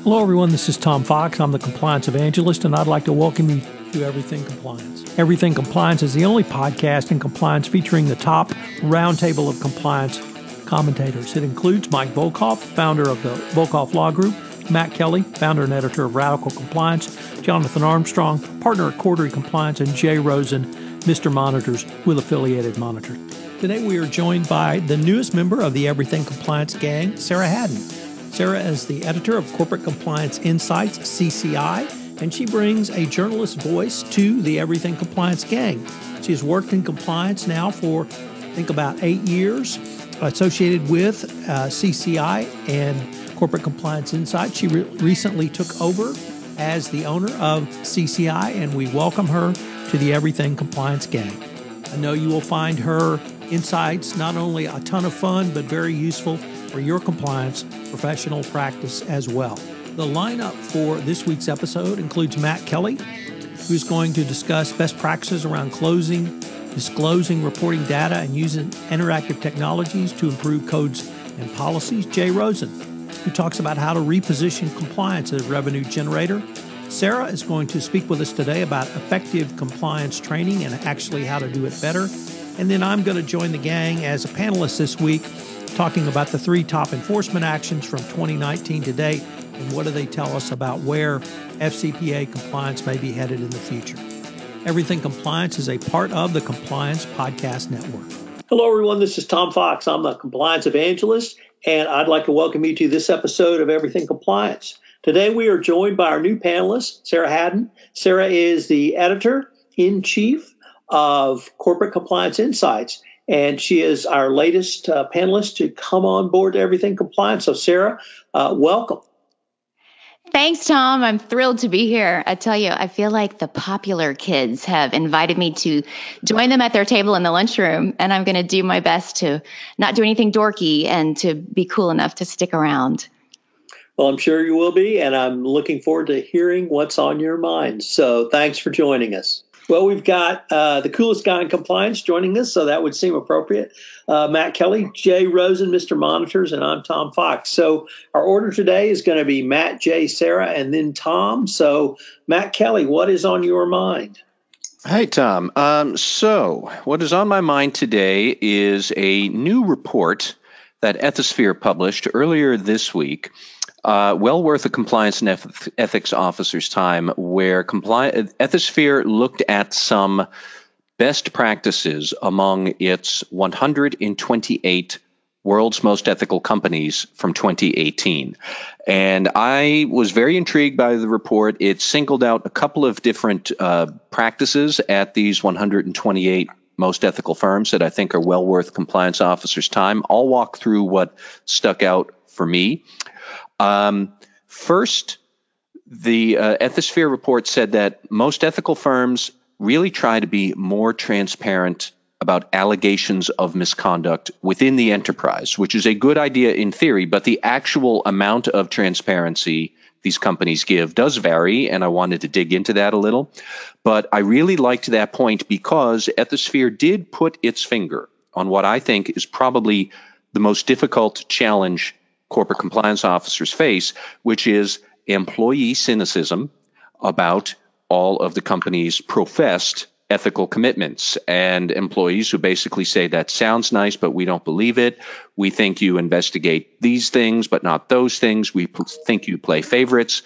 Hello, everyone. This is Tom Fox. I'm the Compliance Evangelist, and I'd like to welcome you to Everything Compliance. Everything Compliance is the only podcast in compliance featuring the top roundtable of compliance commentators. It includes Mike Volkov, founder of the Volkov Law Group, Matt Kelly, founder and editor of Radical Compliance, Jonathan Armstrong, partner at Quarterly Compliance, and Jay Rosen, Mr. Monitors with Affiliated Monitors. Today we are joined by the newest member of the Everything Compliance gang, Sarah Hadden. Sarah is the editor of Corporate Compliance Insights, CCI, and she brings a journalist voice to the Everything Compliance gang. She has worked in compliance now for, I think, about 8 years, associated with CCI and Corporate Compliance Insights. She recently took over as the owner of CCI, and we welcome her to the Everything Compliance gang. I know you will find her insights not only a ton of fun, but very useful for your compliance professional practice as well. The lineup for this week's episode includes Matt Kelly, who's going to discuss best practices around closing, disclosing, reporting data, and using interactive technologies to improve codes and policies. Jay Rosen, who talks about how to reposition compliance as a revenue generator. Sarah is going to speak with us today about effective compliance training and actually how to do it better. And then I'm going to join the gang as a panelist this week, talking about the 3 top enforcement actions from 2019 to date and what do they tell us about where FCPA compliance may be headed in the future. Everything Compliance is a part of the Compliance Podcast Network. Hello, everyone. This is Tom Fox. I'm the Compliance Evangelist, and I'd like to welcome you to this episode of Everything Compliance. Today, we are joined by our new panelist, Sarah Hadden. Sarah is the editor-in-chief of Corporate Compliance Insights, and she is our latest panelist to come on board to Everything Compliance. So, Sarah, welcome. Thanks, Tom. I'm thrilled to be here. I tell you, I feel like the popular kids have invited me to join them at their table in the lunchroom, and I'm going to do my best to not do anything dorky and to be cool enough to stick around. Well, I'm sure you will be, and I'm looking forward to hearing what's on your mind. So thanks for joining us. Well, we've got the coolest guy in compliance joining us, so that would seem appropriate. Matt Kelly, Jay Rosen, Mr. Monitors, and I'm Tom Fox. So our order today is going to be Matt, Jay, Sarah, and then Tom. So Matt Kelly, what is on your mind? Hey, Tom. So what is on my mind today is a new report that Ethisphere published earlier this week. Well worth a compliance and ethics officer's time, where Ethisphere looked at some best practices among its 128 world's most ethical companies from 2018. And I was very intrigued by the report. It singled out a couple of different practices at these 128 most ethical firms that I think are well worth compliance officers' time. I'll walk through what stuck out for me. First, the Ethisphere report said that most ethical firms really try to be more transparent about allegations of misconduct within the enterprise, which is a good idea in theory, but the actual amount of transparency these companies give does vary, and I wanted to dig into that a little. But I really liked that point because Ethisphere did put its finger on what I think is probably the most difficult challenge corporate compliance officers face, which is employee cynicism about all of the company's professed ethical commitments, and employees who basically say that sounds nice, but we don't believe it. We think you investigate these things, but not those things. We think you play favorites.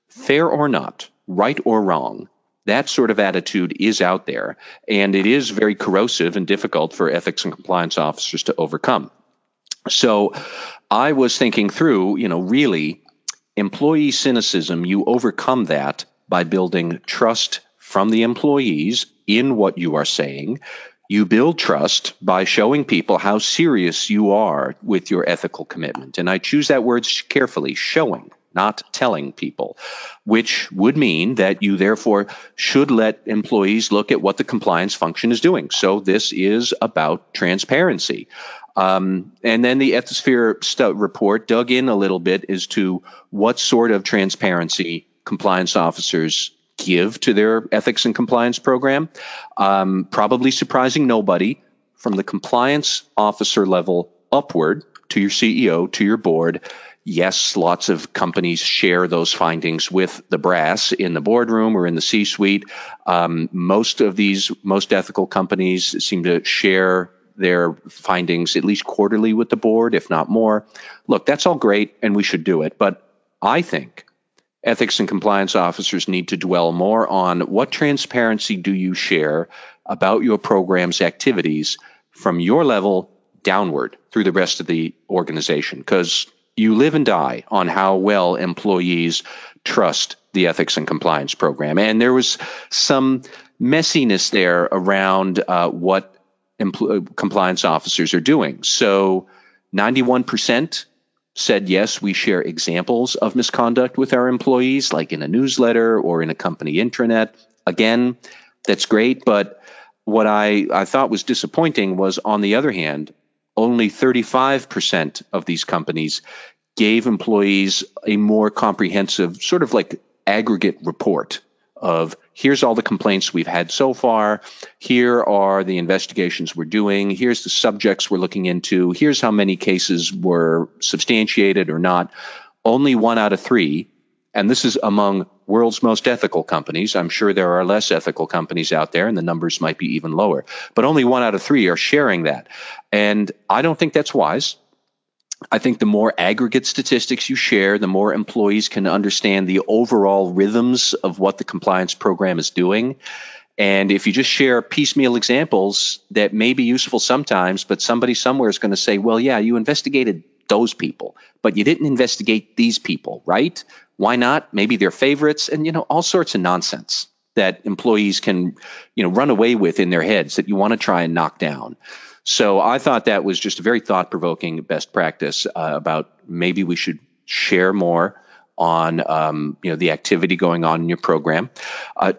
Fair or not, right or wrong, that sort of attitude is out there, and it is very corrosive and difficult for ethics and compliance officers to overcome. So I was thinking through, really, employee cynicism, you overcome that by building trust from the employees in what you are saying. You build trust by showing people how serious you are with your ethical commitment. And I choose that word carefully, showing, not telling people, which would mean that you therefore should let employees look at what the compliance function is doing. So this is about transparency. And then the Ethisphere report dug in a little bit as to what sort of transparency compliance officers give to their ethics and compliance program. Probably surprising nobody, from the compliance officer level upward to your CEO, to your board, Yes, lots of companies share those findings with the brass in the boardroom or in the C-suite. Most of these most ethical companies seem to share their findings at least quarterly with the board, if not more. Look, that's all great, and we should do it. But I think ethics and compliance officers need to dwell more on what transparency do you share about your program's activities from your level downward through the rest of the organization, because you live and die on how well employees trust the ethics and compliance program. And there was some messiness there around what compliance officers are doing. So 91% said, yes, we share examples of misconduct with our employees, like in a newsletter or in a company intranet. Again, that's great. But what I thought was disappointing was, on the other hand, only 35% of these companies gave employees a more comprehensive sort of like aggregate report of, here's all the complaints we've had so far, here are the investigations we're doing, here's the subjects we're looking into, here's how many cases were substantiated or not. Only 1 out of 3, and this is among world's most ethical companies. I'm sure there are less ethical companies out there, and the numbers might be even lower. But only 1 out of 3 are sharing that. And I don't think that's wise. I think the more aggregate statistics you share, the more employees can understand the overall rhythms of what the compliance program is doing. And if you just share piecemeal examples that may be useful sometimes, but somebody somewhere is going to say, well, yeah, you investigated those people, but you didn't investigate these people, right? Why not? Maybe they're favorites, and, all sorts of nonsense that employees can, run away with in their heads that you want to try and knock down. So I thought that was just a very thought-provoking best practice about maybe we should share more on the activity going on in your program.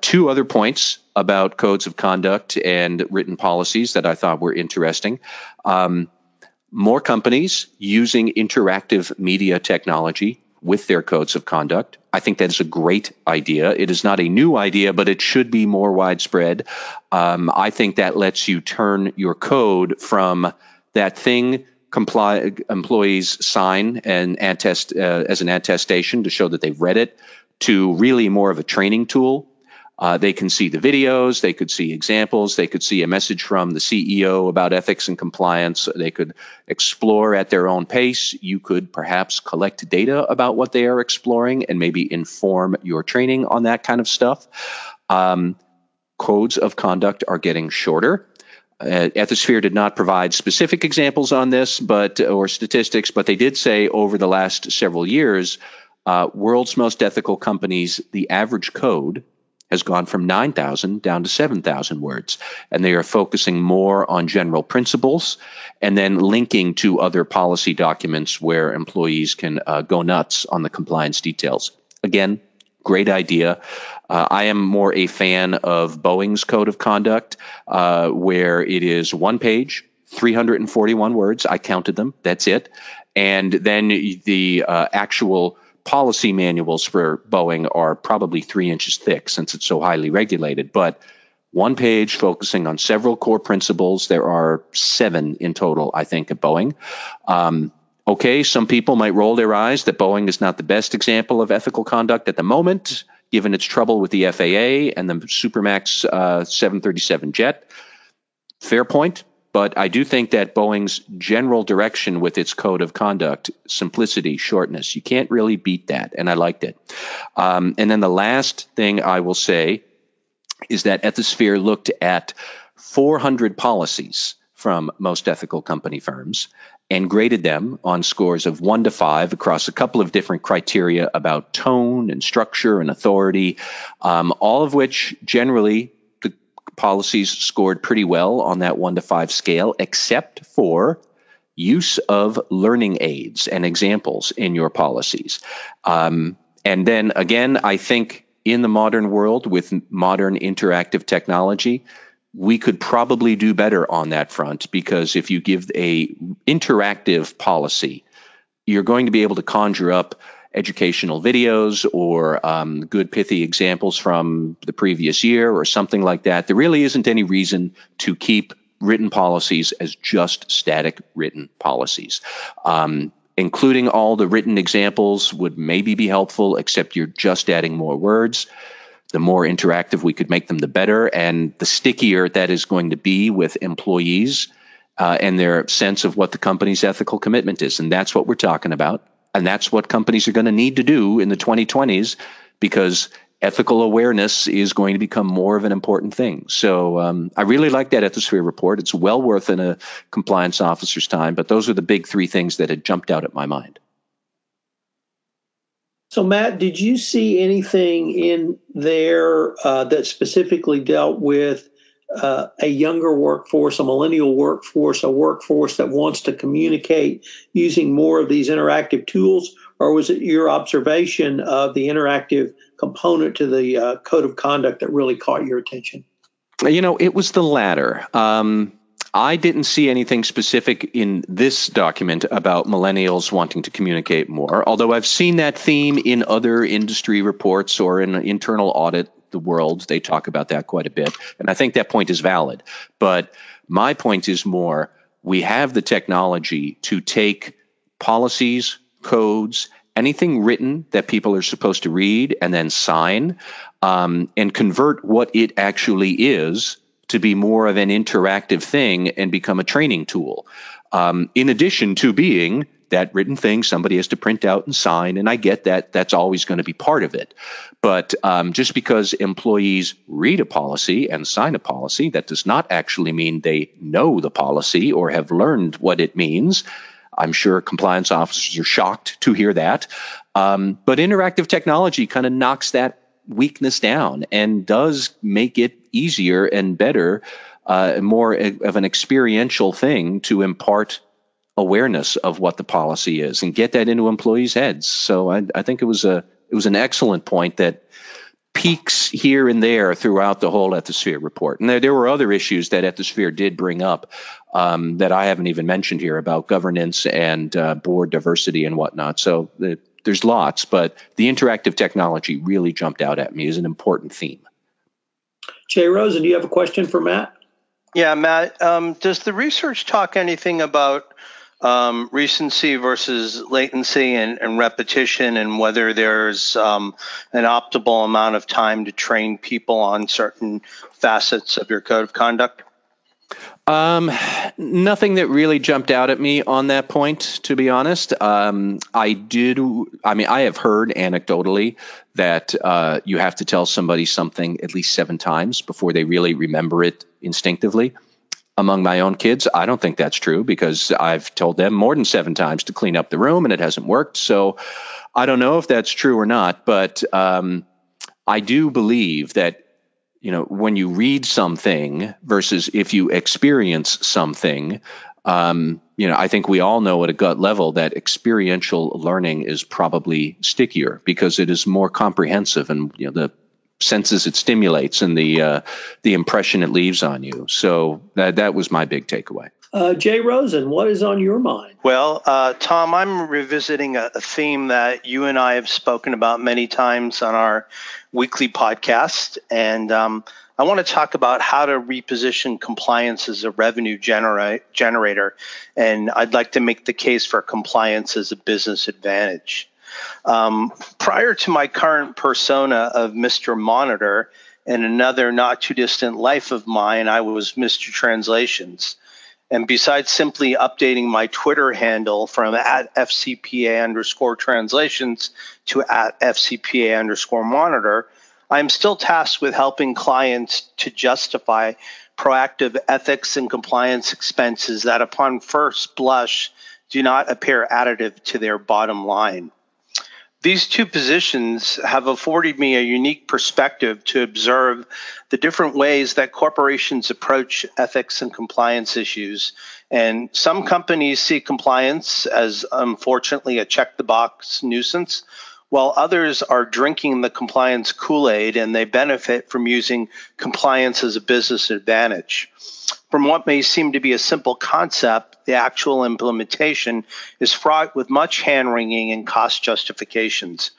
2 other points about codes of conduct and written policies that I thought were interesting. More companies using interactive media technology with their codes of conduct. I think that is a great idea. It is not a new idea, but it should be more widespread. I think that lets you turn your code from that thing employees sign and attest as an attestation to show that they've read it, to really more of a training tool. They can see the videos, they could see examples, they could see a message from the CEO about ethics and compliance, they could explore at their own pace. You could perhaps collect data about what they are exploring and maybe inform your training on that kind of stuff. Codes of conduct are getting shorter. Ethisphere did not provide specific examples on this or statistics, but they did say over the last several years, world's most ethical companies, the average code has gone from 9,000 down to 7,000 words. And they are focusing more on general principles and then linking to other policy documents where employees can go nuts on the compliance details. Again, great idea. I am more a fan of Boeing's code of conduct, where it is 1 page, 341 words. I counted them. That's it. And then the actual policy manuals for Boeing are probably 3 inches thick since it's so highly regulated, but 1 page focusing on several core principles. There are 7 in total, I think, at Boeing. Okay, some people might roll their eyes that Boeing is not the best example of ethical conduct at the moment, given its trouble with the FAA and the Supermax 737 jet. Fair point. But I do think that Boeing's general direction with its code of conduct, simplicity, shortness, you can't really beat that, and I liked it. And then the last thing I will say is that Ethisphere looked at 400 policies from most ethical company firms and graded them on scores of 1 to 5 across a couple of different criteria about tone and structure and authority, all of which generally policies scored pretty well on that 1 to 5 scale, except for use of learning aids and examples in your policies. And then again, I think in the modern world with modern interactive technology, we could probably do better on that front, because if you give a interactive policy, you're going to be able to conjure up educational videos or good pithy examples from the previous year or something like that. There really isn't any reason to keep written policies as just static written policies. Including all the written examples would maybe be helpful, except you're just adding more words. The more interactive we could make them, the better. And the stickier that is going to be with employees and their sense of what the company's ethical commitment is. And that's what we're talking about. And that's what companies are going to need to do in the 2020s, because ethical awareness is going to become more of an important thing. So I really like that Ethisphere report. It's well worth a compliance officer's time. But those are the big three things that had jumped out at my mind. So, Matt, did you see anything in there that specifically dealt with a younger workforce, a millennial workforce, a workforce that wants to communicate using more of these interactive tools? Or was it your observation of the interactive component to the code of conduct that really caught your attention? It was the latter. I didn't see anything specific in this document about millennials wanting to communicate more, although I've seen that theme in other industry reports or in an internal audit, the world. They talk about that quite a bit. And I think that point is valid. But my point is more, we have the technology to take policies, codes, anything written that people are supposed to read and then sign, and convert what it actually is to be more of an interactive thing and become a training tool. In addition to being that written thing somebody has to print out and sign, and I get that that's always going to be part of it. But just because employees read a policy and sign a policy, that does not actually mean they know the policy or have learned what it means. I'm sure compliance officers are shocked to hear that. But interactive technology kind of knocks that weakness down and does make it easier and better, more of an experiential thing to impart awareness of what the policy is and get that into employees' heads. So I think it was an excellent point that peaks here and there throughout the whole Ethisphere report. And there were other issues that Ethisphere did bring up that I haven't even mentioned here about governance and board diversity and whatnot. So there's lots, but the interactive technology really jumped out at me as an important theme. Jay Rosen, do you have a question for Matt? Yeah, Matt, does the research talk anything about recency versus latency and repetition, and whether there's an optimal amount of time to train people on certain facets of your code of conduct? Nothing that really jumped out at me on that point, to be honest. I have heard anecdotally that you have to tell somebody something at least 7 times before they really remember it instinctively. Among my own kids, I don't think that's true, because I've told them more than 7 times to clean up the room and it hasn't worked. So I don't know if that's true or not, but I do believe that when you read something versus if you experience something, I think we all know at a gut level that experiential learning is probably stickier because it is more comprehensive, and the senses it stimulates and the impression it leaves on you. So that was my big takeaway. Jay Rosen, what is on your mind? Well, Tom, I'm revisiting a theme that you and I have spoken about many times on our weekly podcast, and I want to talk about how to reposition compliance as a revenue generator, and I'd like to make the case for compliance as a business advantage. Prior to my current persona of Mr. Monitor, and another not too distant life of mine, I was Mr. Translations. And besides simply updating my Twitter handle from @FCPA_translations to @FCPA_monitor, I'm still tasked with helping clients to justify proactive ethics and compliance expenses that upon first blush do not appear additive to their bottom line. These two positions have afforded me a unique perspective to observe the different ways that corporations approach ethics and compliance issues. And some companies see compliance as, unfortunately, a check-the-box nuisance, while others are drinking the compliance Kool-aid and they benefit from using compliance as a business advantage. From what may seem to be a simple concept, the actual implementation is fraught with much hand-wringing and cost justifications.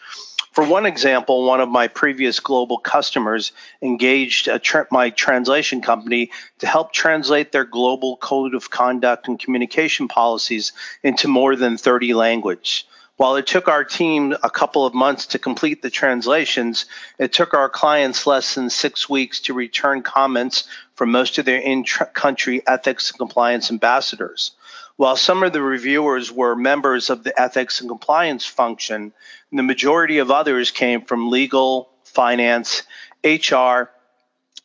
For one example, one of my previous global customers engaged my translation company to help translate their global code of conduct and communication policies into more than 30 languages. While it took our team a couple of months to complete the translations, it took our clients less than 6 weeks to return comments from most of their in-country ethics and compliance ambassadors. While some of the reviewers were members of the ethics and compliance function, the majority of others came from legal, finance, HR,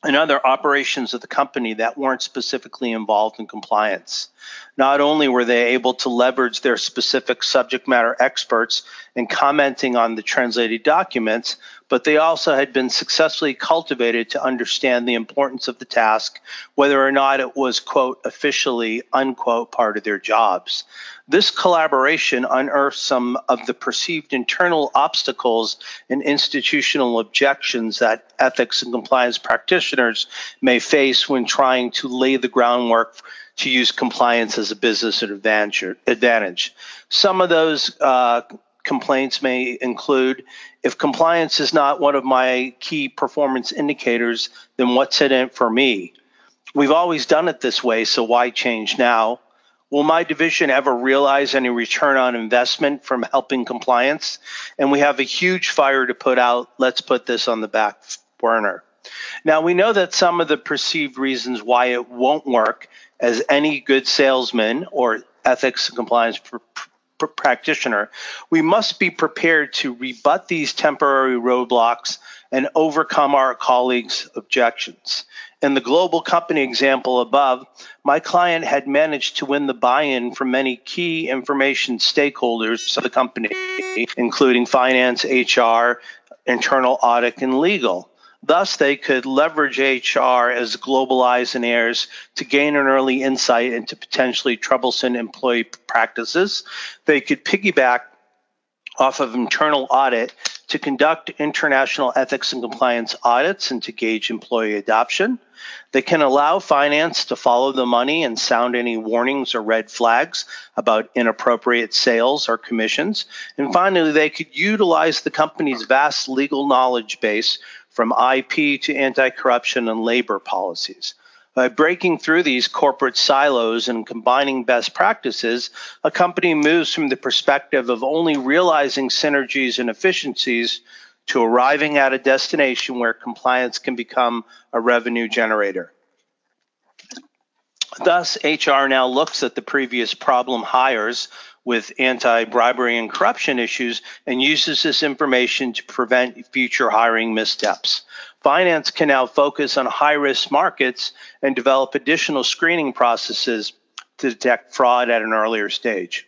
and other operations of the company that weren't specifically involved in compliance. Not only were they able to leverage their specific subject matter experts in commenting on the translated documents, but they also had been successfully cultivated to understand the importance of the task, whether or not it was, quote, officially, unquote, part of their jobs. This collaboration unearthed some of the perceived internal obstacles and institutional objections that ethics and compliance practitioners may face when trying to lay the groundwork to use compliance as a business advantage. Some of those complaints may include, if compliance is not one of my key performance indicators, then what's in it for me? We've always done it this way, so why change now? Will my division ever realize any return on investment from helping compliance? And we have a huge fire to put out. Let's put this on the back burner. Now, we know that some of the perceived reasons why it won't work, as any good salesman or ethics and compliance practitioner, we must be prepared to rebut these temporary roadblocks and overcome our colleagues' objections. In the global company example above, my client had managed to win the buy-in from many key information stakeholders of the company, including finance, HR, internal audit, and legal. Thus, they could leverage HR as globalized heirs to gain an early insight into potentially troublesome employee practices. They could piggyback off of internal audit to conduct international ethics and compliance audits and to gauge employee adoption. They can allow finance to follow the money and sound any warnings or red flags about inappropriate sales or commissions. And finally, they could utilize the company's vast legal knowledge base from IP to anti-corruption and labor policies. By breaking through these corporate silos and combining best practices, a company moves from the perspective of only realizing synergies and efficiencies to arriving at a destination where compliance can become a revenue generator. Thus, HR now looks at the previous problem hires with anti-bribery and corruption issues and uses this information to prevent future hiring missteps. Finance can now focus on high-risk markets and develop additional screening processes to detect fraud at an earlier stage.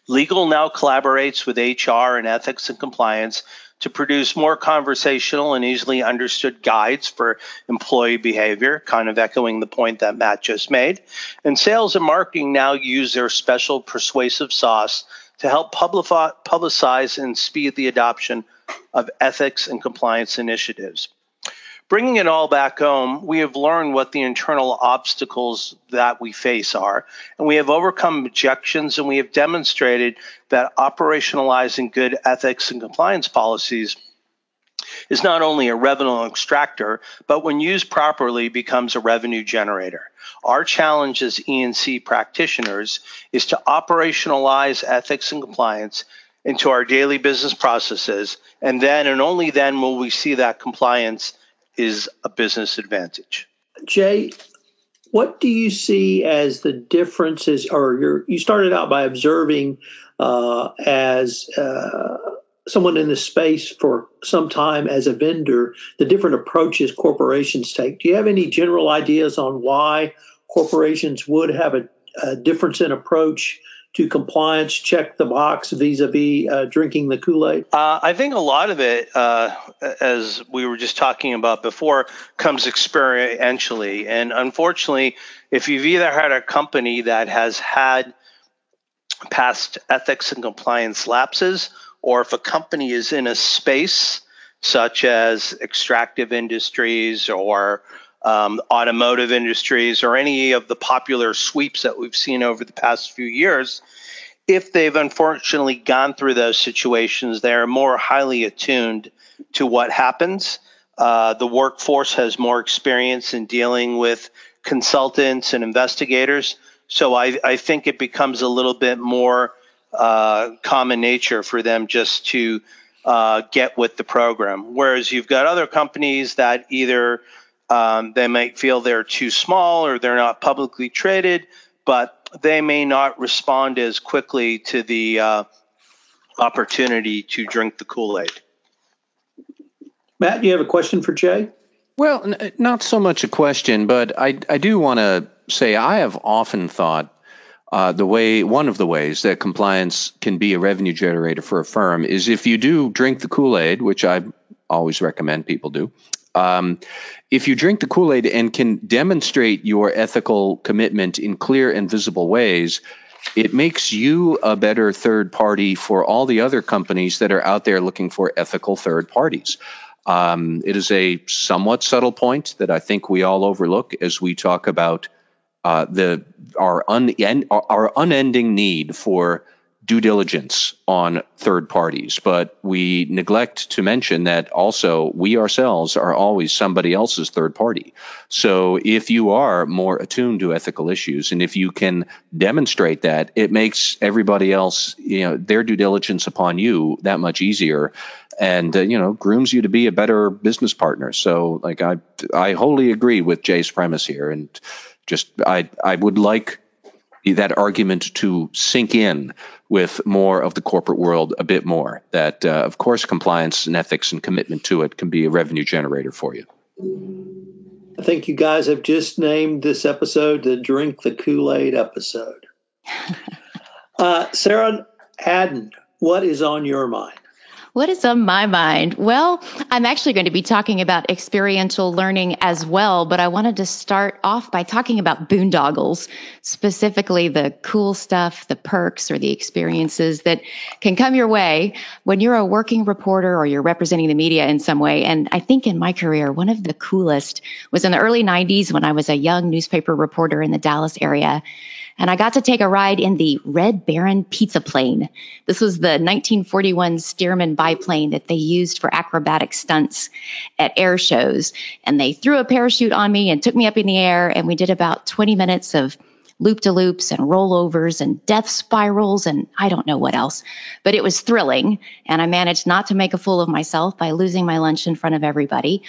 Legal now collaborates with HR and ethics and compliance to produce more conversational and easily understood guides for employee behavior, kind of echoing the point that Matt just made. And sales and marketing now use their special persuasive sauce to help publicize and speed the adoption of ethics and compliance initiatives. Bringing it all back home, we have learned what the internal obstacles that we face are, and we have overcome objections, and we have demonstrated that operationalizing good ethics and compliance policies is not only a revenue extractor, but when used properly becomes a revenue generator. Our challenge as E&C practitioners is to operationalize ethics and compliance into our daily business processes, and then and only then will we see that compliance is a business advantage. Jay, what do you see as the differences, or you started out by observing as someone in the space for some time as a vendor, the different approaches corporations take. Do you have any general ideas on why corporations would have a difference in approach to compliance, check the box vis-a-vis drinking the Kool-aid? I think a lot of it, as we were just talking about before, comes experientially. And unfortunately, if you've either had a company that has had past ethics and compliance lapses, or if a company is in a space such as extractive industries or automotive industries or any of the popular sweeps that we've seen over the past few years, if they've unfortunately gone through those situations, they're more highly attuned to what happens. The workforce has more experience in dealing with consultants and investigators. So I think it becomes a little bit more common nature for them just to get with the program. Whereas you've got other companies that either they might feel they're too small or they're not publicly traded, but they may not respond as quickly to the opportunity to drink the Kool-Aid. Matt, you have a question for Jay? Well, not so much a question, but I do want to say I have often thought one of the ways that compliance can be a revenue generator for a firm is if you do drink the Kool-Aid, which I always recommend people do. If you drink the Kool-Aid and can demonstrate your ethical commitment in clear and visible ways, it makes you a better third party for all the other companies that are out there looking for ethical third parties. It is a somewhat subtle point that I think we all overlook as we talk about our unending need for due diligence on third parties. But we neglect to mention that also we ourselves are always somebody else's third party. So if you are more attuned to ethical issues, and if you can demonstrate that, it makes everybody else, their due diligence upon you that much easier, and grooms you to be a better business partner. So I wholly agree with Jay's premise here, and just I would like that argument to sink in with more of the corporate world a bit more, that of course compliance and ethics and commitment to it can be a revenue generator for you. I think you guys have just named this episode the Drink the Kool-Aid episode. Sarah Hadden, what is on your mind? What is on my mind? Well, I'm actually going to be talking about experiential learning as well, but I wanted to start off by talking about boondoggles, specifically the cool stuff, the perks, or the experiences that can come your way when you're a working reporter or you're representing the media in some way. And I think in my career, one of the coolest was in the early 90s when I was a young newspaper reporter in the Dallas area. And I got to take a ride in the Red Baron pizza plane. This was the 1941 Stearman biplane that they used for acrobatic stunts at air shows. And they threw a parachute on me and took me up in the air. And we did about 20 minutes of loop-de-loops and rollovers and death spirals and I don't know what else. But it was thrilling. And I managed not to make a fool of myself by losing my lunch in front of everybody.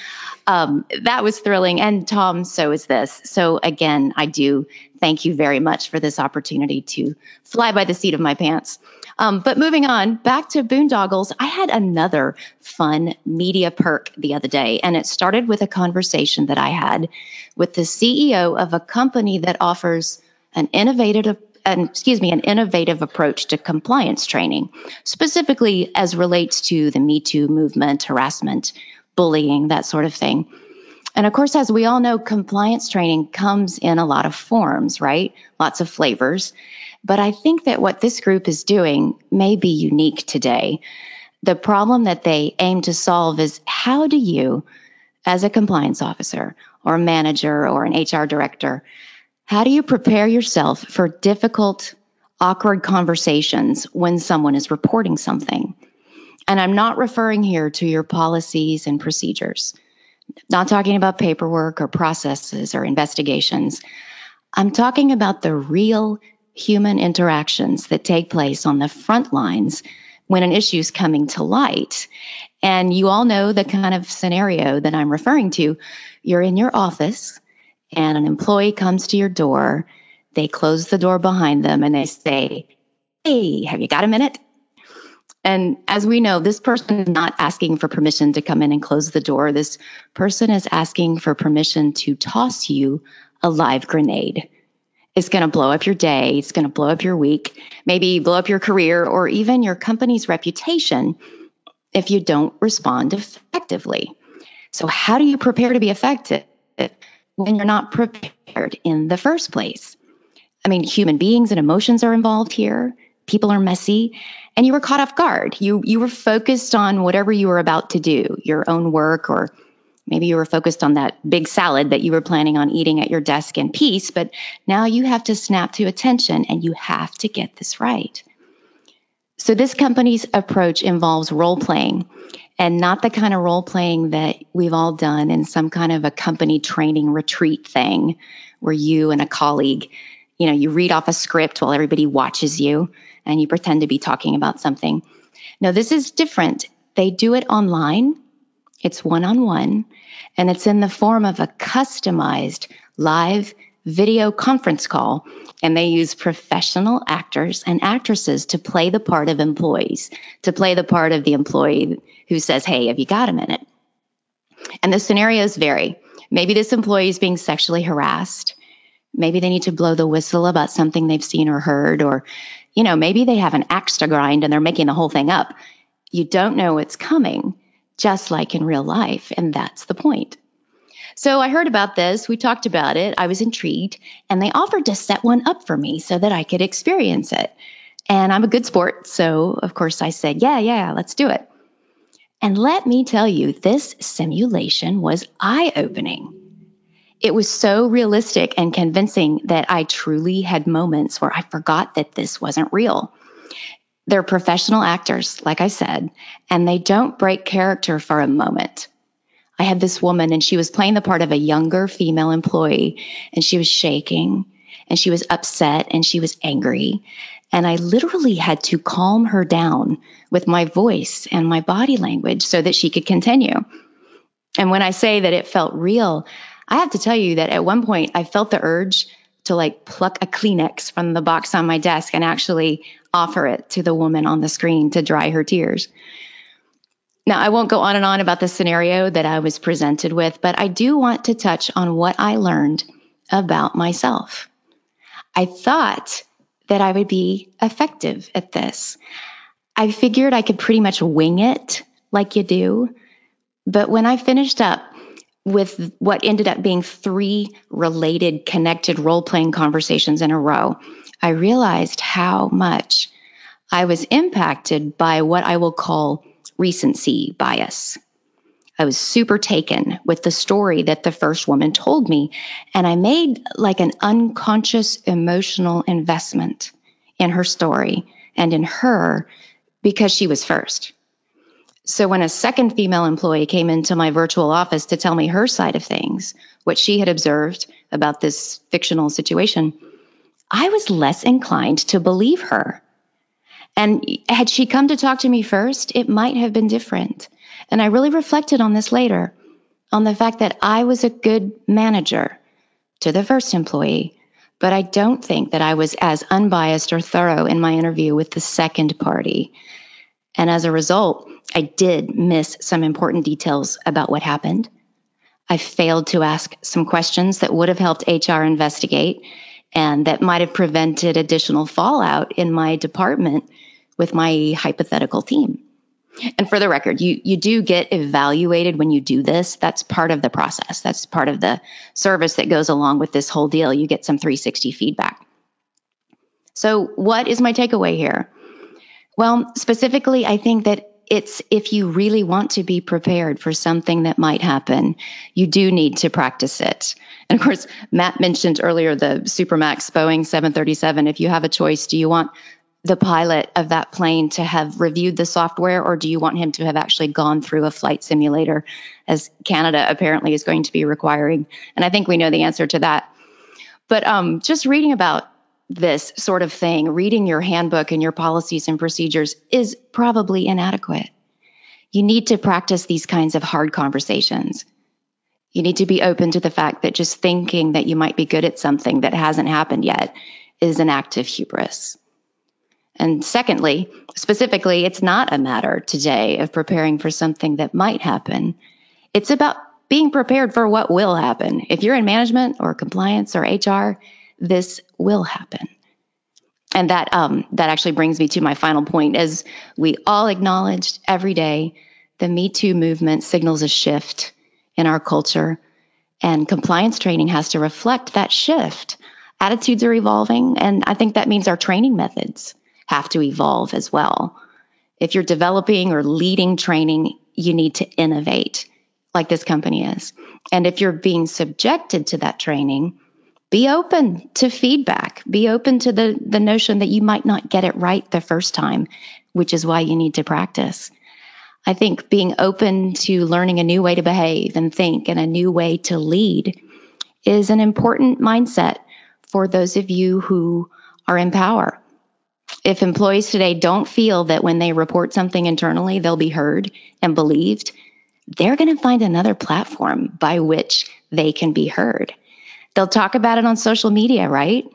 That was thrilling. And Tom, so is this. So again, I do thank you very much for this opportunity to fly by the seat of my pants. But moving on, back to boondoggles, I had another fun media perk the other day, and it started with a conversation that I had with the CEO of a company that offers an innovative approach to compliance training, specifically as relates to the Me Too movement, harassment, bullying, that sort of thing. And of course, as we all know, compliance training comes in a lot of forms, right? Lots of flavors. But I think that what this group is doing may be unique today. The problem that they aim to solve is how do you, as a compliance officer or a manager or an HR director, how do you prepare yourself for difficult, awkward conversations when someone is reporting something? And I'm not referring here to your policies and procedures. Not talking about paperwork or processes or investigations. I'm talking about the real human interactions that take place on the front lines when an issue is coming to light. And you all know the kind of scenario that I'm referring to. You're in your office and an employee comes to your door. They close the door behind them and they say, "Hey, have you got a minute?" And as we know, this person is not asking for permission to come in and close the door. This person is asking for permission to toss you a live grenade. It's going to blow up your day. It's going to blow up your week, maybe blow up your career or even your company's reputation if you don't respond effectively. So how do you prepare to be effective when you're not prepared in the first place? I mean, human beings and emotions are involved here. People are messy, and you were caught off guard. You were focused on whatever you were about to do, your own work, or maybe you were focused on that big salad that you were planning on eating at your desk in peace, but now you have to snap to attention and you have to get this right. So this company's approach involves role playing, and not the kind of role playing that we've all done in some kind of a company training retreat thing where you and a colleague, you read off a script while everybody watches you and you pretend to be talking about something. No, this is different. They do it online. It's one-on-one, and it's in the form of a customized live video conference call, and they use professional actors and actresses to play the part of employees, to play the part of the employee who says, hey, have you got a minute? And the scenarios vary. Maybe this employee is being sexually harassed. Maybe they need to blow the whistle about something they've seen or heard, or, maybe they have an axe to grind and they're making the whole thing up. You don't know what's coming, just like in real life, and that's the point. So I heard about this, we talked about it, I was intrigued, and they offered to set one up for me so that I could experience it. And I'm a good sport, so of course I said, yeah, let's do it. And let me tell you, this simulation was eye-opening. It was so realistic and convincing that I truly had moments where I forgot that this wasn't real. They're professional actors, like I said, and they don't break character for a moment. I had this woman, and she was playing the part of a younger female employee, and she was shaking, and she was upset, and she was angry. And I literally had to calm her down with my voice and my body language so that she could continue. And when I say that it felt real, I have to tell you that at one point I felt the urge to pluck a Kleenex from the box on my desk and actually offer it to the woman on the screen to dry her tears. Now, I won't go on and on about the scenario that I was presented with, but I do want to touch on what I learned about myself. I thought that I would be effective at this. I figured I could pretty much wing it like you do. But when I finished up with what ended up being 3 related, connected role-playing conversations in a row, I realized how much I was impacted by what I will call recency bias. I was super taken with the story that the first woman told me, and I made an unconscious emotional investment in her story and in her because she was first. So when a second female employee came into my virtual office to tell me her side of things, what she had observed about this fictional situation, I was less inclined to believe her. And had she come to talk to me first, it might have been different. And I really reflected on this later, on the fact that I was a good manager to the first employee, but I don't think that I was as unbiased or thorough in my interview with the second party. And as a result, I did miss some important details about what happened. I failed to ask some questions that would have helped HR investigate and that might have prevented additional fallout in my department with my hypothetical team. And for the record, you do get evaluated when you do this. That's part of the process. That's part of the service that goes along with this whole deal. You get some 360 feedback. So what is my takeaway here? Well, specifically, I think that it's if you really want to be prepared for something that might happen, you do need to practice it. And of course, Matt mentioned earlier the Supermax Boeing 737. If you have a choice, do you want the pilot of that plane to have reviewed the software, or do you want him to have actually gone through a flight simulator, as Canada apparently is going to be requiring? And I think we know the answer to that. But just reading about this sort of thing, reading your handbook and your policies and procedures is probably inadequate. You need to practice these kinds of hard conversations. You need to be open to the fact that just thinking that you might be good at something that hasn't happened yet is an act of hubris. And secondly, specifically, it's not a matter today of preparing for something that might happen. It's about being prepared for what will happen. If you're in management or compliance or HR, this will happen. And that actually brings me to my final point. As we all acknowledged every day, the Me Too movement signals a shift in our culture, and compliance training has to reflect that shift. Attitudes are evolving, and I think that means our training methods have to evolve as well. If you're developing or leading training, you need to innovate like this company is. And if you're being subjected to that training, Be open to feedback. Be open to the notion that you might not get it right the first time, which is why you need to practice. I think being open to learning a new way to behave and think and a new way to lead is an important mindset for those of you who are in power. If employees today don't feel that when they report something internally, they'll be heard and believed, they're going to find another platform by which they can be heard. They'll talk about it on social media, right?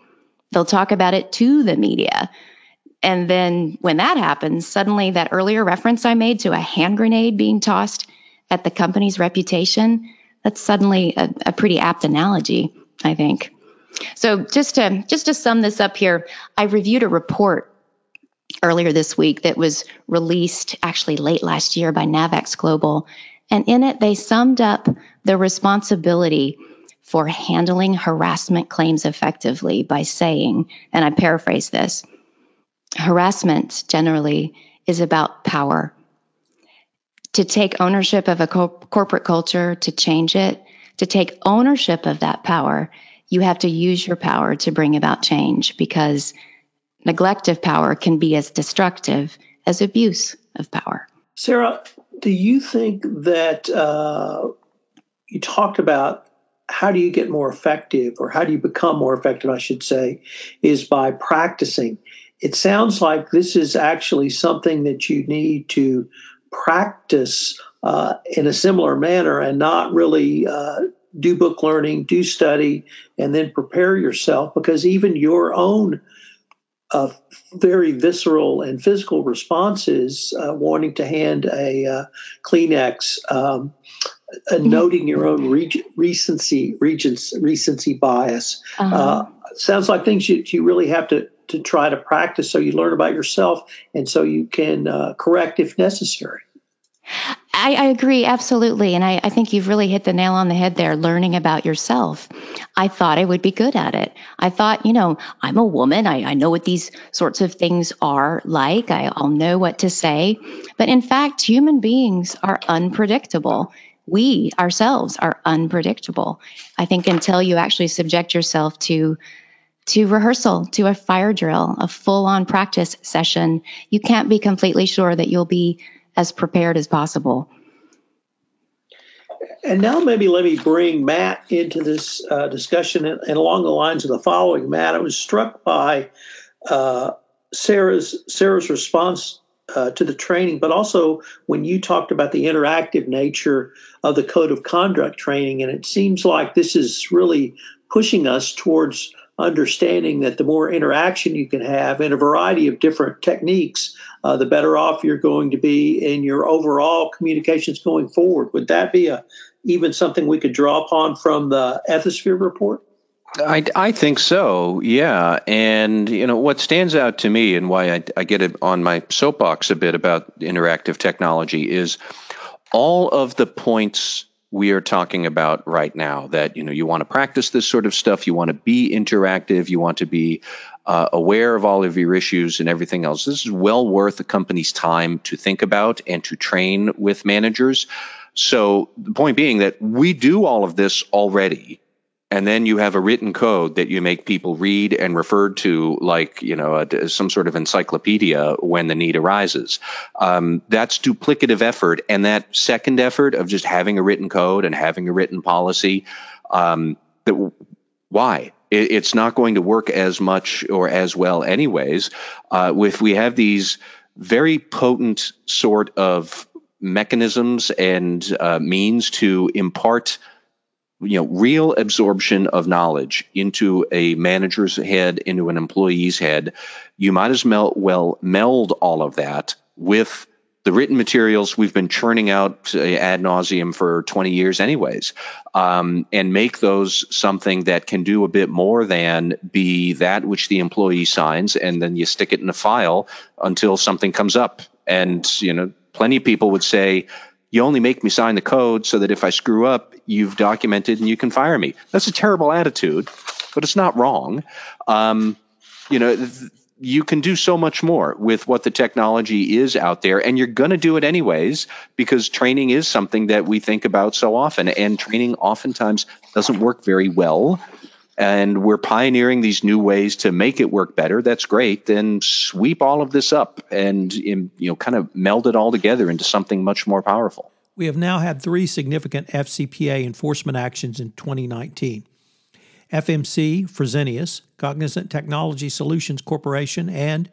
They'll talk about it to the media. And then when that happens, suddenly that earlier reference I made to a hand grenade being tossed at the company's reputation, that's suddenly a pretty apt analogy, I think. So just to sum this up here, I reviewed a report earlier this week that was released actually late last year by Navex Global. And in it, they summed up the responsibility for handling harassment claims effectively by saying, and I paraphrase this, harassment generally is about power. To take ownership of a corporate culture, to change it, to take ownership of that power, you have to use your power to bring about change, because neglect of power can be as destructive as abuse of power. Sarah, do you think that you talked about how do you get more effective, or how do you become more effective, I should say, is by practicing. It sounds like this is actually something that you need to practice in a similar manner and not really do book learning, do study, and then prepare yourself, because even your own very visceral and physical responses, wanting to hand a Kleenex, noting your own recency bias, sounds like things you really have to try to practice, so you learn about yourself and so you can correct if necessary. I agree, absolutely. And I think you've really hit the nail on the head there, learning about yourself. I thought I would be good at it. I thought, I'm a woman. I know what these sorts of things are like. I'll know what to say. But in fact, human beings are unpredictable. We ourselves are unpredictable. I think until you actually subject yourself to rehearsal, to a fire drill, a full-on practice session, you can't be completely sure that you'll be as prepared as possible. And now maybe let me bring Matt into this discussion, and along the lines of the following. Matt, I was struck by Sarah's response to the training, but also when you talked about the interactive nature of the code of conduct training. And it seems like this is really pushing us towards understanding that the more interaction you can have in a variety of different techniques, the better off you're going to be in your overall communications going forward. Would that be even something we could draw upon from the Ethisphere report? I think so, yeah. And, what stands out to me and why I get it on my soapbox a bit about interactive technology is all of the points we are talking about right now, that, you want to practice this sort of stuff, you want to be interactive, you want to be aware of all of your issues and everything else. This is well worth a company's time to think about and to train with managers. So the point being that we do all of this already. And then you have a written code that you make people read and refer to like, some sort of encyclopedia when the need arises. That's duplicative effort. And that second effort of just having a written code and having a written policy, why? It's not going to work as much or as well anyways. If we have these very potent sort of mechanisms and means to impart real absorption of knowledge into a manager's head, into an employee's head, you might as well meld all of that with the written materials we've been churning out ad nauseum for 20 years anyways, and make those something that can do a bit more than be that which the employee signs, and then you stick it in a file until something comes up. And, plenty of people would say, you only make me sign the code so that if I screw up, you've documented and you can fire me. That's a terrible attitude, but it's not wrong. You can do so much more with what the technology is out there, and you're going to do it anyways, because training is something that we think about so often, and training oftentimes doesn't work very well and we're pioneering these new ways to make it work better. That's great. Then sweep all of this up and kind of meld it all together into something much more powerful. We have now had 3 significant FCPA enforcement actions in 2019. FMC, Fresenius, Cognizant Technology Solutions Corporation, and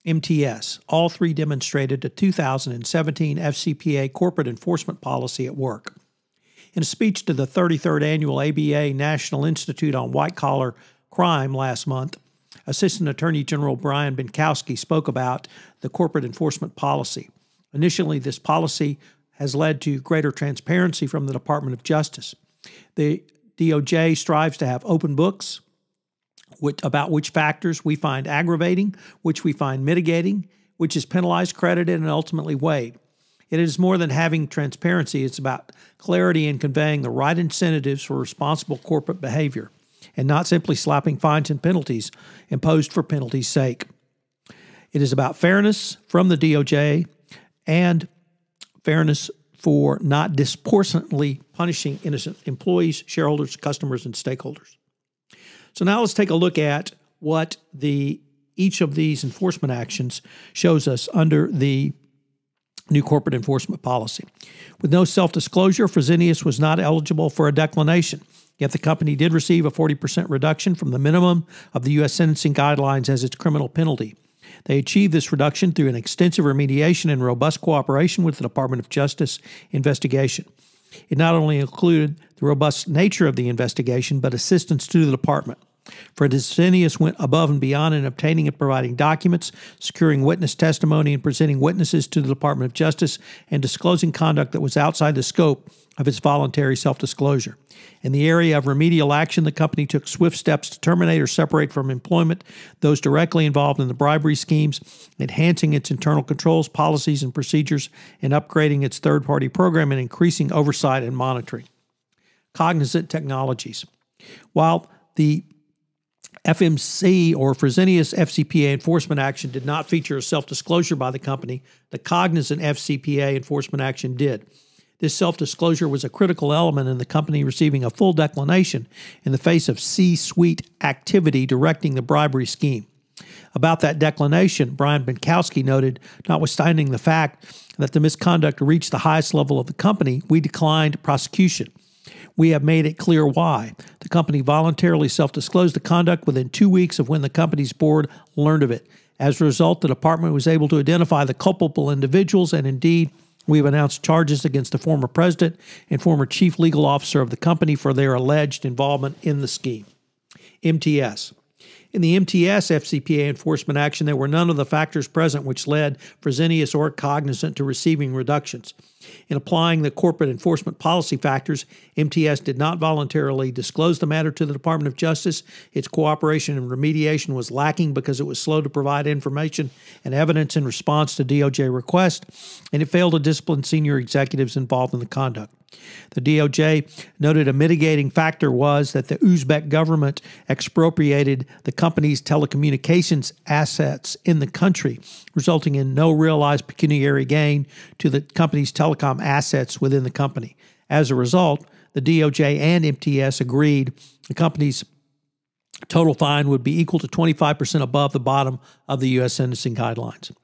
MTS. All 3 demonstrated a 2017 FCPA Corporate Enforcement Policy at work. In a speech to the 33rd Annual ABA National Institute on White-Collar Crime last month, Assistant Attorney General Brian Bienkowski spoke about the corporate enforcement policy. Initially, this policy has led to greater transparency from the Department of Justice. The DOJ strives to have open books about which factors we find aggravating, which we find mitigating, which is penalized, credited, and ultimately weighed. It is more than having transparency. It's about clarity in conveying the right incentives for responsible corporate behavior and not simply slapping fines and penalties imposed for penalty's sake. It is about fairness from the DOJ and fairness for not disproportionately punishing innocent employees, shareholders, customers, and stakeholders. So now let's take a look at what each of these enforcement actions shows us under the new corporate enforcement policy. With no self-disclosure, Fresenius was not eligible for a declination, yet the company did receive a 40% reduction from the minimum of the U.S. sentencing guidelines as its criminal penalty. They achieved this reduction through an extensive remediation and robust cooperation with the Department of Justice investigation. It not only included the robust nature of the investigation, but assistance to the department. Fresenius went above and beyond in obtaining and providing documents, securing witness testimony, and presenting witnesses to the Department of Justice, and disclosing conduct that was outside the scope of its voluntary self-disclosure. In the area of remedial action, the company took swift steps to terminate or separate from employment those directly involved in the bribery schemes, enhancing its internal controls, policies, and procedures, and upgrading its third-party program and increasing oversight and monitoring. Cognizant Technologies. While the FMC or Fresenius FCPA enforcement action did not feature a self-disclosure by the company, the Cognizant FCPA enforcement action did. This self-disclosure was a critical element in the company receiving a full declination in the face of C-suite activity directing the bribery scheme. About that declination, Brian Bienkowski noted, notwithstanding the fact that the misconduct reached the highest level of the company, we declined prosecution. We have made it clear why. The company voluntarily self-disclosed the conduct within 2 weeks of when the company's board learned of it. As a result, the department was able to identify the culpable individuals, and indeed, we have announced charges against the former president and former chief legal officer of the company for their alleged involvement in the scheme. MTS. In the MTS FCPA enforcement action, there were none of the factors present which led Fresenius or Cognizant to receiving reductions. In applying the corporate enforcement policy factors, MTS did not voluntarily disclose the matter to the Department of Justice. Its cooperation and remediation was lacking because it was slow to provide information and evidence in response to DOJ requests, and it failed to discipline senior executives involved in the conduct. The DOJ noted a mitigating factor was that the Uzbek government expropriated the company's telecommunications assets in the country, resulting in no realized pecuniary gain to the company's telecom assets within the company. As a result, the DOJ and MTS agreed the company's total fine would be equal to 25% above the bottom of the U.S. sentencing guidelines.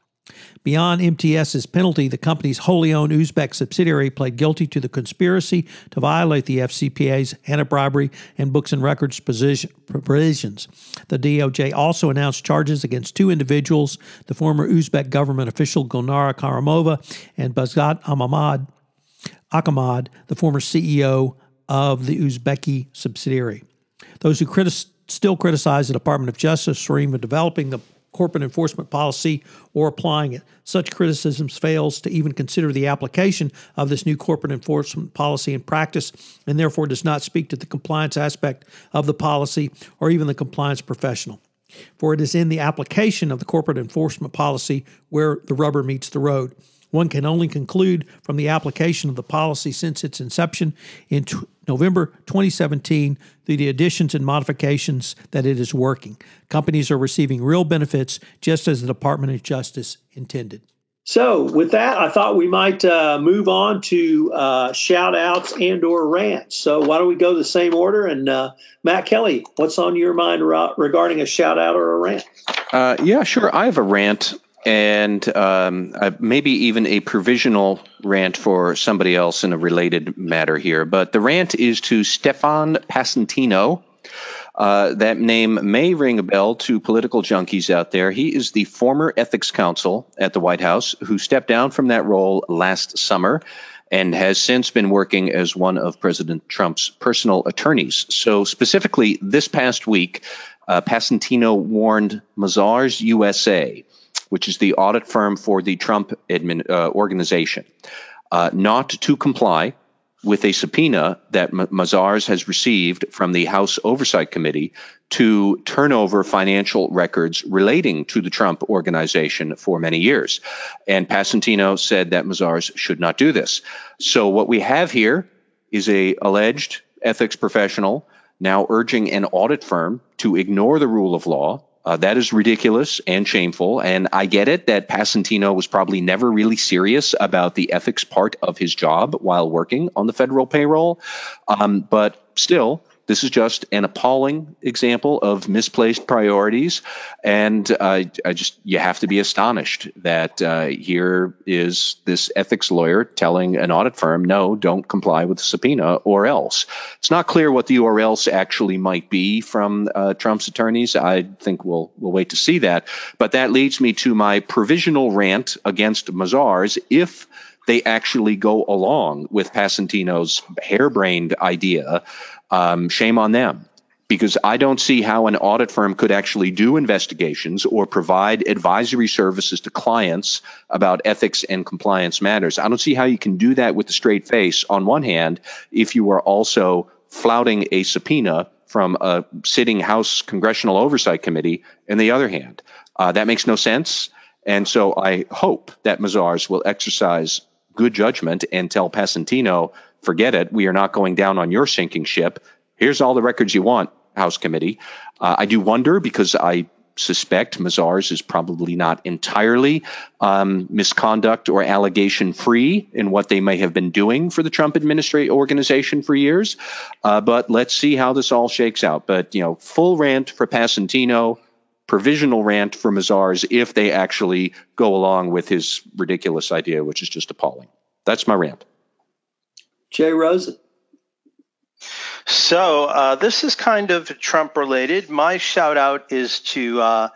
Beyond MTS's penalty, the company's wholly owned Uzbek subsidiary pled guilty to the conspiracy to violate the FCPA's anti-bribery and books and records provisions. The DOJ also announced charges against 2 individuals, the former Uzbek government official Gulnara Karimova and Bazgat Akamad, the former CEO of the Uzbeki subsidiary. Those who still criticize the Department of Justice for even developing the corporate enforcement policy or applying it. Such criticisms fails to even consider the application of this new corporate enforcement policy in practice and therefore does not speak to the compliance aspect of the policy or even the compliance professional. For it is in the application of the corporate enforcement policy where the rubber meets the road. One can only conclude from the application of the policy since its inception in November 2017 through the additions and modifications that it is working. Companies are receiving real benefits just as the Department of Justice intended. So with that, I thought we might move on to shout outs and or rants. So why don't we go the same order? And Matt Kelly, what's on your mind regarding a shout out or a rant? Yeah, sure. I have a rant and maybe even a provisional rant for somebody else in a related matter here. But the rant is to Stefan Passantino. That name may ring a bell to political junkies out there. He is the former ethics counsel at the White House who stepped down from that role last summer and has since been working as one of President Trump's personal attorneys. So specifically this past week, Passantino warned Mazars USA, which is the audit firm for the Trump organization, not to comply with a subpoena that Mazars has received from the House Oversight Committee to turn over financial records relating to the Trump organization for many years. And Passantino said that Mazars should not do this. So what we have here is a alleged ethics professional now urging an audit firm to ignore the rule of law. That is ridiculous and shameful, and I get it that Passantino was probably never really serious about the ethics part of his job while working on the federal payroll, but still, this is just an appalling example of misplaced priorities, and you have to be astonished that here is this ethics lawyer telling an audit firm, no, don't comply with the subpoena or else. It's not clear what the or else actually might be from Trump's attorneys. I think we'll wait to see that. But that leads me to my provisional rant against Mazars if they actually go along with Passantino's harebrained idea. Shame on them, because I don't see how an audit firm could actually do investigations or provide advisory services to clients about ethics and compliance matters. I don't see how you can do that with a straight face on one hand if you are also flouting a subpoena from a sitting House Congressional Oversight Committee on the other hand. That makes no sense. And so I hope that Mazars will exercise good judgment and tell Passantino, forget it, we are not going down on your sinking ship. Here's all the records you want, House Committee. I do wonder, because I suspect Mazars is probably not entirely misconduct or allegation free in what they may have been doing for the Trump organization for years. But let's see how this all shakes out. But, full rant for Passantino, provisional rant for Mazars if they actually go along with his ridiculous idea, which is just appalling. That's my rant. Jay Rosen. So this is kind of Trump related. My shout out is to a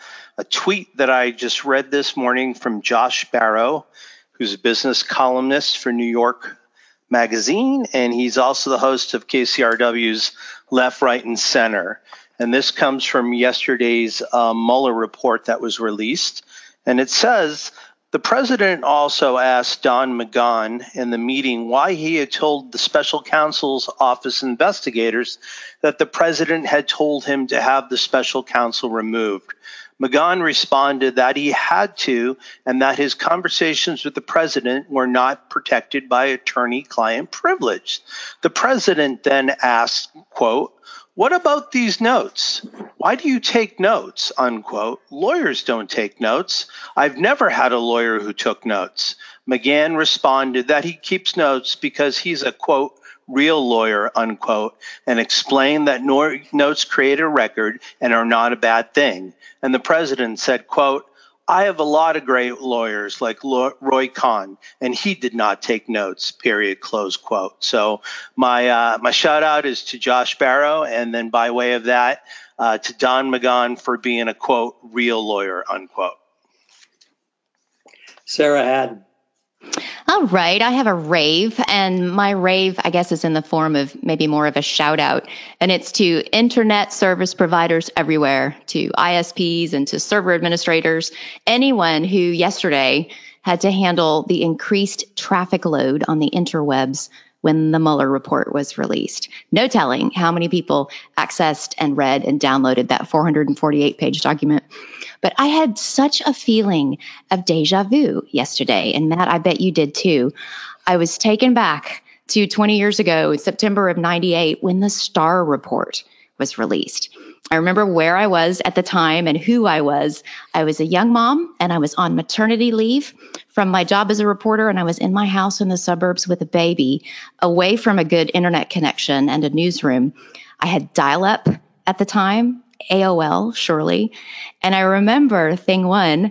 tweet that I just read this morning from Josh Barrow, who's a business columnist for New York Magazine, and he's also the host of KCRW's Left, Right, and Center. And this comes from yesterday's Mueller report that was released. And it says, the president also asked Don McGahn in the meeting why he had told the special counsel's office investigators that the president had told him to have the special counsel removed. McGahn responded that he had to, and that his conversations with the president were not protected by attorney-client privilege. The president then asked, quote, "What about these notes? Why do you take notes?" unquote. Lawyers don't take notes. I've never had a lawyer who took notes. McGahn responded that he keeps notes because he's a, quote, real lawyer, unquote, and explained that notes create a record and are not a bad thing. And the president said, quote, "I have a lot of great lawyers like Roy Kahn, and he did not take notes, period," close quote. So my shout out is to Josh Barrow, and then by way of that, to Don McGahn for being a, quote, real lawyer, unquote. Sarah Hadden. All right. I have a rave, and my rave, I guess, is in the form of maybe more of a shout out, and it's to internet service providers everywhere, to ISPs and to server administrators, anyone who yesterday had to handle the increased traffic load on the interwebs when the Mueller report was released. No telling how many people accessed and read and downloaded that 448-page document. But I had such a feeling of deja vu yesterday, and Matt, I bet you did too. I was taken back to 20 years ago, September of '98, when the Starr report was released. I remember where I was at the time and who I was. I was a young mom, and I was on maternity leave from my job as a reporter, and I was in my house in the suburbs with a baby, away from a good internet connection and a newsroom. I had dial-up at the time, AOL, surely. And I remember thing one,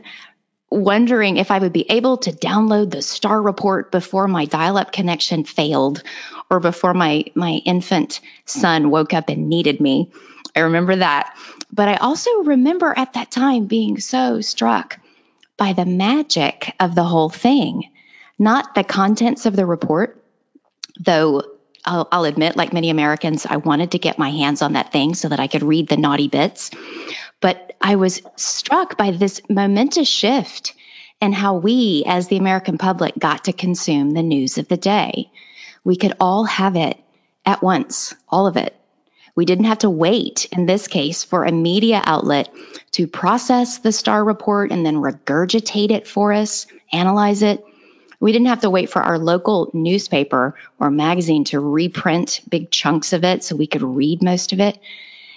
wondering if I would be able to download the Star Report before my dial-up connection failed or before my infant son woke up and needed me. I remember that. But I also remember at that time being so struck by the magic of the whole thing, not the contents of the report, though I'll admit, like many Americans, I wanted to get my hands on that thing so that I could read the naughty bits. But I was struck by this momentous shift in how we, as the American public, got to consume the news of the day. We could all have it at once, all of it. We didn't have to wait, in this case, for a media outlet to process the Star Report and then regurgitate it for us, analyze it. We didn't have to wait for our local newspaper or magazine to reprint big chunks of it so we could read most of it.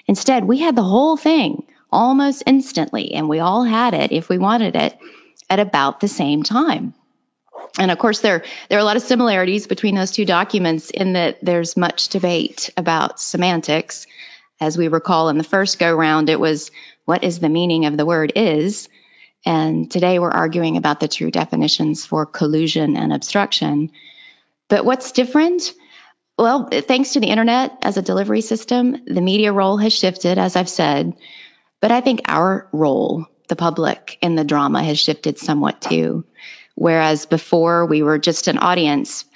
Instead, we had the whole thing almost instantly, and we all had it, if we wanted it, at about the same time. And of course, there are a lot of similarities between those two documents in that there's much debate about semantics. As we recall in the first go-round, it was, what is the meaning of the word is? And today we're arguing about the true definitions for collusion and obstruction. But what's different? Well, thanks to the internet as a delivery system, the media role has shifted, as I've said. But I think our role, the public in the drama, has shifted somewhat too. Whereas before we were just an audience.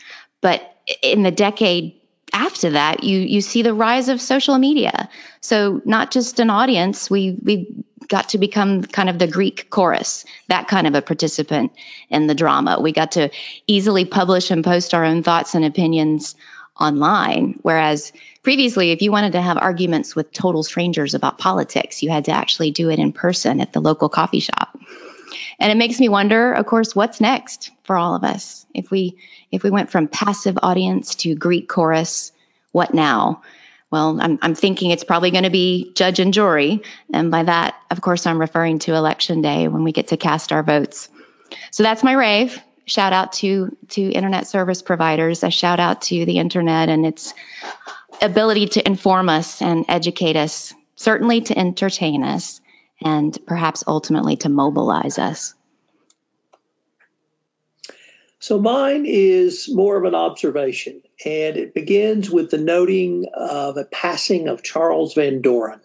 But in the decade after that, you see the rise of social media. So not just an audience, we got to become kind of the Greek chorus, that kind of a participant in the drama. We got to easily publish and post our own thoughts and opinions online. Whereas previously, if you wanted to have arguments with total strangers about politics, you had to actually do it in person at the local coffee shop. And it makes me wonder, of course, what's next for all of us? If we went from passive audience to Greek chorus, what now? Well, I'm thinking it's probably going to be judge and jury. And by that, of course, I'm referring to Election Day when we get to cast our votes. So that's my rave. Shout out to internet service providers. A shout out to the internet and its ability to inform us and educate us, certainly to entertain us, and perhaps ultimately to mobilize us. So mine is more of an observation, and it begins with the noting of a passing of Charles Van Doren.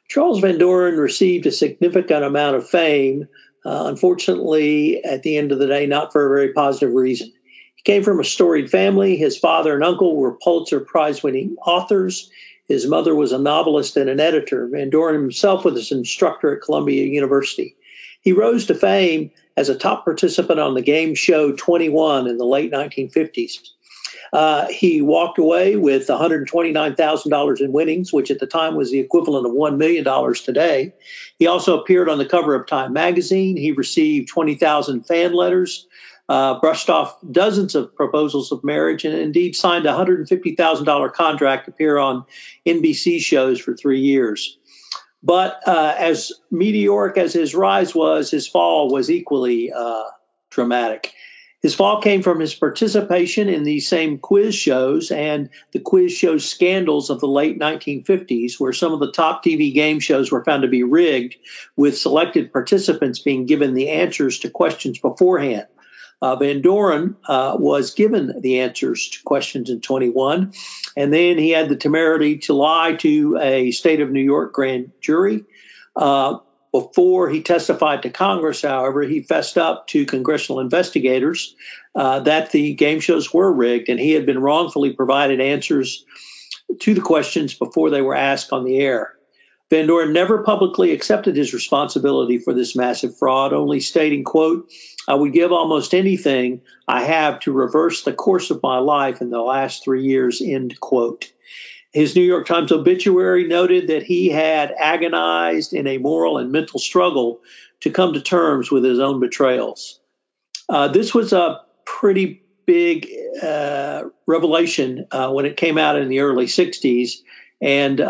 Charles Van Doren received a significant amount of fame, unfortunately, at the end of the day, not for a very positive reason. He came from a storied family. His father and uncle were Pulitzer Prize-winning authors. His mother was a novelist and an editor. Van Doren himself was an instructor at Columbia University. He rose to fame as a top participant on the game show 21 in the late 1950s. He walked away with $129,000 in winnings, which at the time was the equivalent of $1 million today. He also appeared on the cover of Time magazine. He received 20,000 fan letters, brushed off dozens of proposals of marriage, and indeed signed a $150,000 contract to appear on NBC shows for 3 years. But as meteoric as his rise was, his fall was equally dramatic. His fall came from his participation in these same quiz shows and the quiz show scandals of the late 1950s, where some of the top TV game shows were found to be rigged, with selected participants being given the answers to questions beforehand. Van Doren was given the answers to questions in 21, and then he had the temerity to lie to a state of New York grand jury. Before he testified to Congress, however, he fessed up to congressional investigators that the game shows were rigged, and he had been wrongfully provided answers to the questions before they were asked on the air. Van Doren never publicly accepted his responsibility for this massive fraud, only stating, quote, "I would give almost anything I have to reverse the course of my life in the last 3 years," end quote. His New York Times obituary noted that he had agonized in a moral and mental struggle to come to terms with his own betrayals. This was a pretty big revelation when it came out in the early 60s. And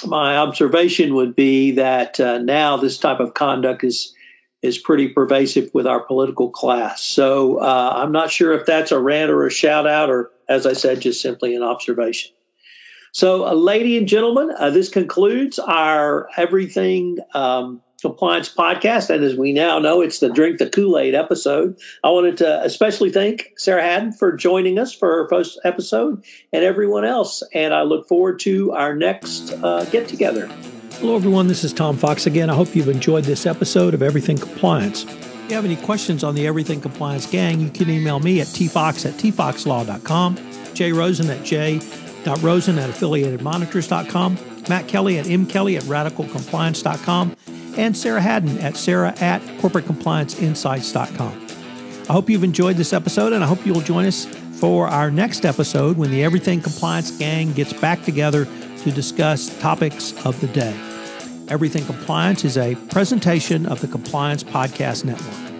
my observation would be that now this type of conduct is is pretty pervasive with our political class. So I'm not sure if that's a rant or a shout out, or, as I said, just simply an observation. So, ladies and gentlemen, this concludes our Everything Compliance podcast. And as we now know, it's the Drink the Kool-aid episode. I wanted to especially thank Sarah Hadden for joining us for her first episode, and everyone else. And I look forward to our next get-together. Hello, everyone. This is Tom Fox again. I hope you've enjoyed this episode of Everything Compliance. If you have any questions on the Everything Compliance gang, you can email me at tfox@tfoxlaw.com, Rosen at j.rosen@affiliatedmonitors.com, Matt Kelly at mkelly@radicalcompliance.com, and Sarah Hadden at sarah@corporatecomplianceinsights.com. I hope you've enjoyed this episode, and I hope you'll join us for our next episode when the Everything Compliance gang gets back together to discuss topics of the day. Everything Compliance is a presentation of the Compliance Podcast Network.